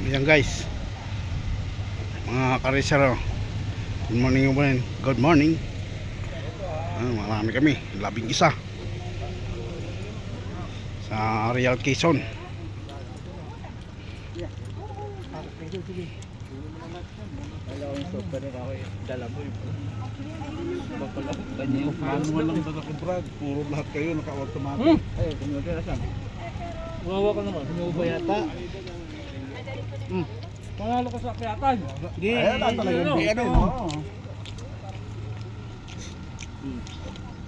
Ayan guys, mga karisero, good morning everyone. Good morning. Marami kami, 11 sa Real Quezon. Manual lang ba ako, Brad? Puro lahat kayo naka-automatic. Ay, kumuha na saan? Wawa ka naman. Kumuha yata. Panalo ka sa kayatan. Hindi. Ayan lang talaga yung ano.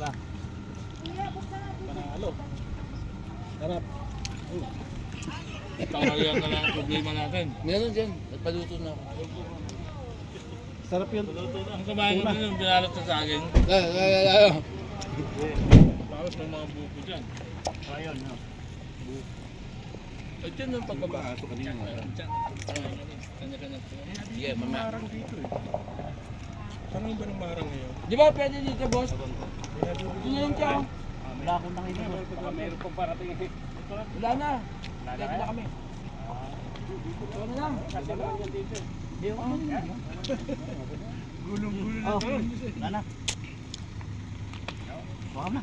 Ba. Panalo. Sarap. Kaya na lang ang problema natin. Meron dyan. Nagpaluto na ako. Sarap yun. Ang kumain ko din yung binalot sa saging. Tapos may mga buko dyan. Ayun. Ay, dyan yung pagbabaso kanina. Dyan. Kanya-kanya. Sige, mamaya. Marang dito eh. Saan ba ng marang ngayon? Di ba pwede dito, boss? Yun yung chow. Wala akong nakita. Baka meron pang parating eh. Wala na. Dito na kami. Wala na lang. Hindi ako na. Gulong-gulo na to. Wala na. Wala na.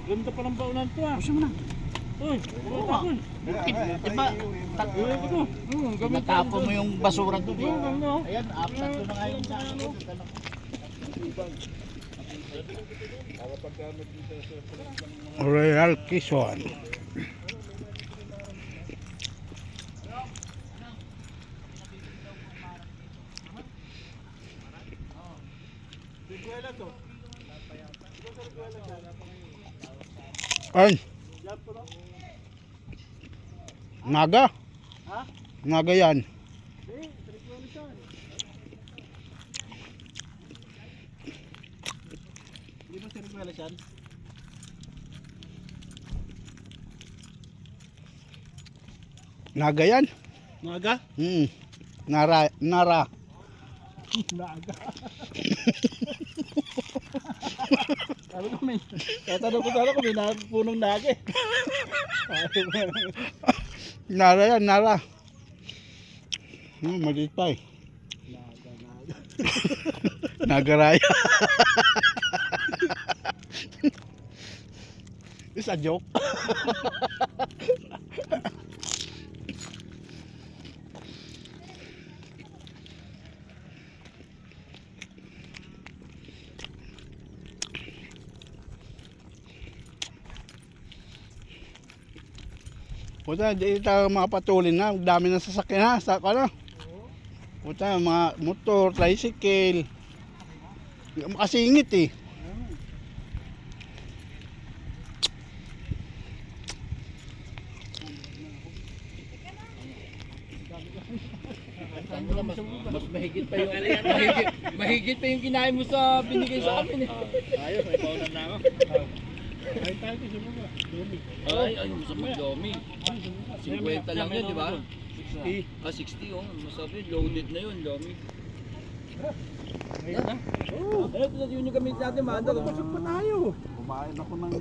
Ganda pa ng baunan to ah. Puso mo na. Uy, tapon. Diba? Matapon mo yung basura doon. Ayan, upload ko na nga yung sa ano. Real Quezon. Ay. Naga? Ha? Naga yan. Hindi ba sinigwala siyan? Naga yan? Naga? Nara. Naga. Sabi ko may, kaya tanong ko sana kung may punong naga eh. Nara yan, Nara. Maliit pa eh. Nagaraya. Isa joke. Puta, di tayo makapatulin na. Dami ng sasakyan na. Sa ano? Puta, mga motor, tricycle. Makasingit eh. Mas mahigit pa yung mahigit pa yung kinain mo sa binigay sa amin eh. Ayos, may baunan na ako. Ay tayo kasi mo ba? Ay, masarap domi. 50 lang yun, di ba? 60. 60 oh, masarap yun. Loaded na yun, domi. Ayun na. Oo. Ito yung gamit natin, Mando. Pasok pa tayo. Kumain ako ng...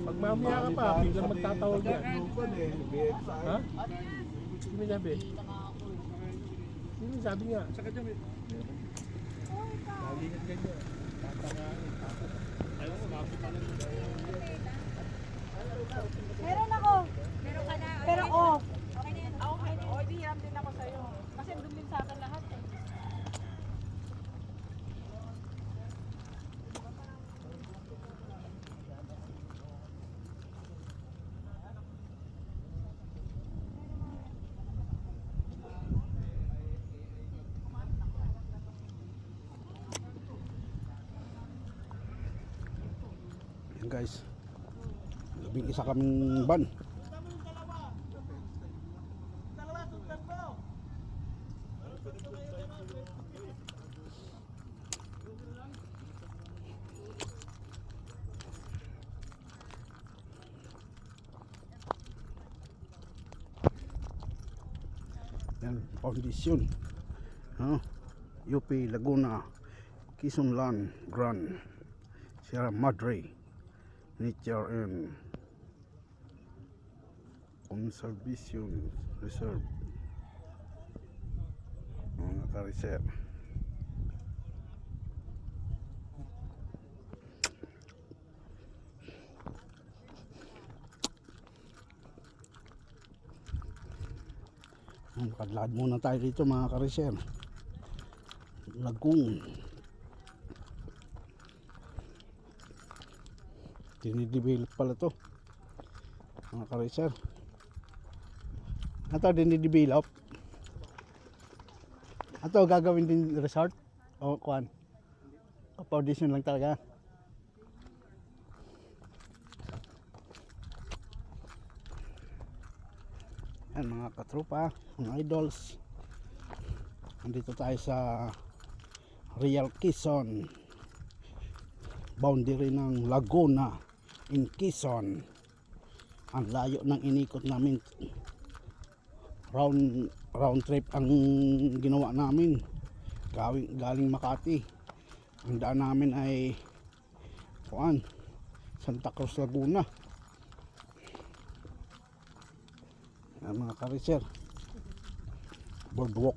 Pag mamaya ka pa, biglang magtatawag yan. Ha? Sino sabi? Sino sabi nga? Saka dyan eh. Sabi nga ganyan. Ayaw ko, mapit pa lang. Meron ako. Meron ka na. Pero oh. Okay na yan. Okay na yan. Oh, di hiram din ako sa'yo. Kasi doon din sa akin lahat eh. Yan guys. 11 kaming van. Yan, foundation. UP Laguna, Quezon Land, Grand, Sierra Madre, Nature and Conservation Reserve. kariser. Kadlad muna tayo dito mga kariser. Lagong. Dinidevelop pala to mga kariser. Ito dinidevelop. Ito gagawin din resort o kuan. Foundation lang talaga. Yan mga katropa, mga idols. Nandito tayo sa Real Quezon, boundary ng Laguna in Quezon. Ang layo ng inikot namin. Round trip ang ginawa namin. Galing Makati. Ang daan namin ay Santa Cruz, Laguna. Yan mga kariser, boardwalk.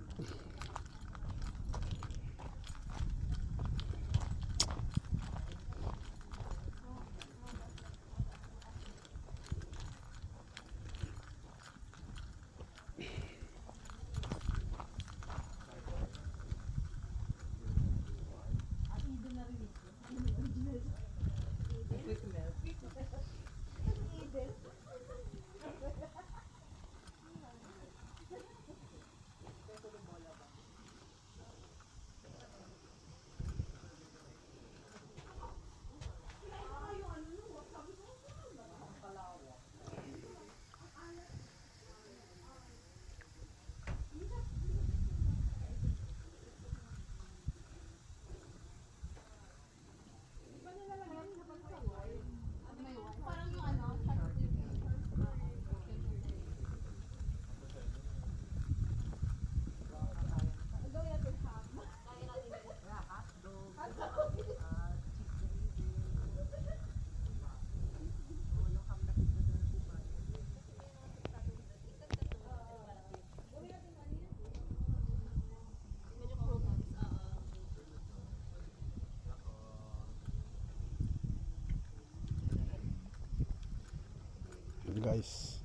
Guys,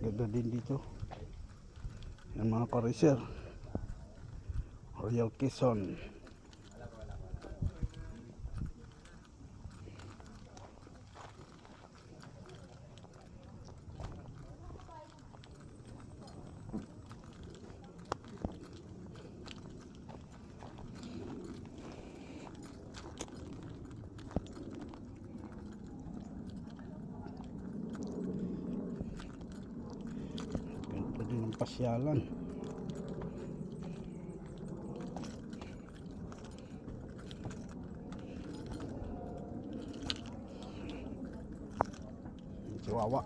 ganda din dito. Yan mga kariser, Real Quezon. Ganda din ang pasyalan. Chihuahua.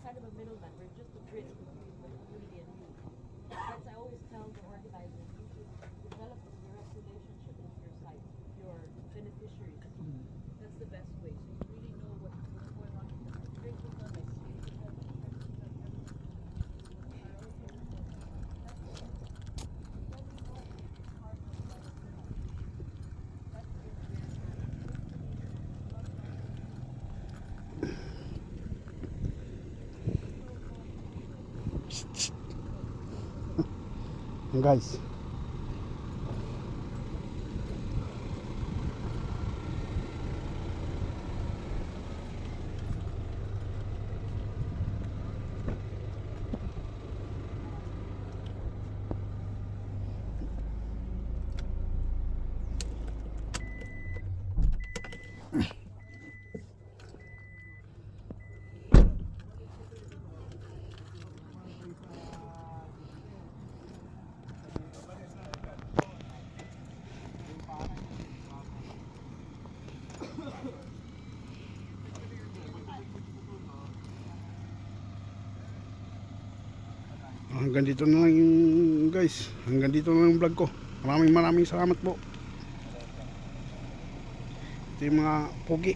Kind of a middleman. We're just a bridge between the community and you. That's I always tell the organizers, you should develop a direct relationship with your site, your beneficiaries. That's the best way. So you really know what's going on with them. Drink with them, like Guys, Hanggang dito na lang yung guys. Hanggang dito na lang yung vlog ko. Maraming salamat po. Ito yung mga pogi.